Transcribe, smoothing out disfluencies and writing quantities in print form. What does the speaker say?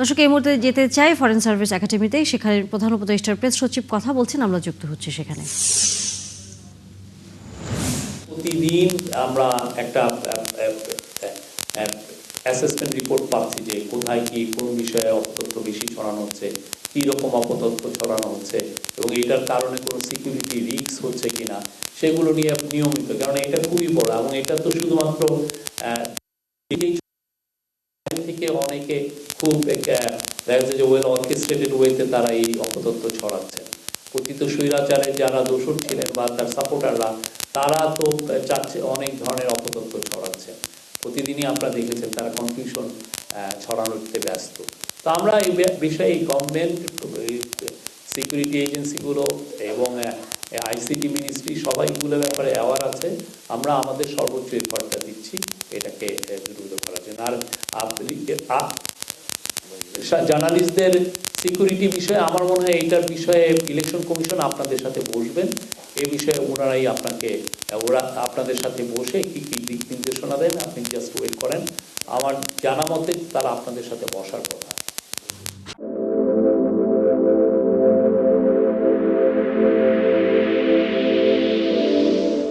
দর্শক, এই মুহূর্তে যেতে চাই ফরেন সার্ভিস একাডেমিতে, সেখানে প্রধান উপদেষ্টার প্রেস সচিব কথা বলছেন, আমরা যুক্ত হচ্ছি সেখানে। প্রতিদিন আমরা একটা অ্যাসেসমেন্ট রিপোর্ট পাচ্ছি যে কোথায় কি কোন বিষয়ে অপতথ্য বেশি ছড়ানো হচ্ছে, কী রকম অপতথ্য ছড়ানো হচ্ছে এবং এটার কারণে কোনো সিকিউরিটি রিস্ক হচ্ছে কিনা সেগুলো নিয়ে নিয়মিত, কারণ এটা খুবই বড় এবং এটা তো শুধুমাত্র থেকে অনেকে খুব দেখা যাচ্ছে যে ওয়েল অর্কেস্ট্রেটেড ওয়েতে তারা এই অপতথ্য ছড়াচ্ছেন। পতিত স্বৈরাচারের যারা দোষর ছিলেন বা তার সাপোর্টাররা তারা তো চাচ্ছে অনেক ধরনের অপতথ্য ছড়াচ্ছেন। প্রতিদিনই আপনারা দেখেছেন তারা কনফিউশন ছড়ানোতে ব্যস্ত। তো আমরা এই বিষয়ে গভর্নমেন্ট, সিকিউরিটি এজেন্সিগুলো এবং আইসিটি মিনিস্ট্রি সবাইগুলো ব্যাপারে অ্যাওয়ার আছে। আমরা আমাদের সর্বোচ্চ এফর্টটা দিচ্ছি এটাকে দ্রুত করার জন্য। আর জার্নালিস্টদের সিকিউরিটি বিষয়ে আমার মনে হয় এইটার বিষয়ে ইলেকশন কমিশন আপনাদের সাথে বসবেন, এ বিষয়ে ওনারাই ওরা আপনাদের সাথে বসে কি কি দিক নির্দেশনা দেন, আপনি জাস্ট ওয়েট করেন। আমার জানা মতে তারা আপনাদের সাথে বসার কথা।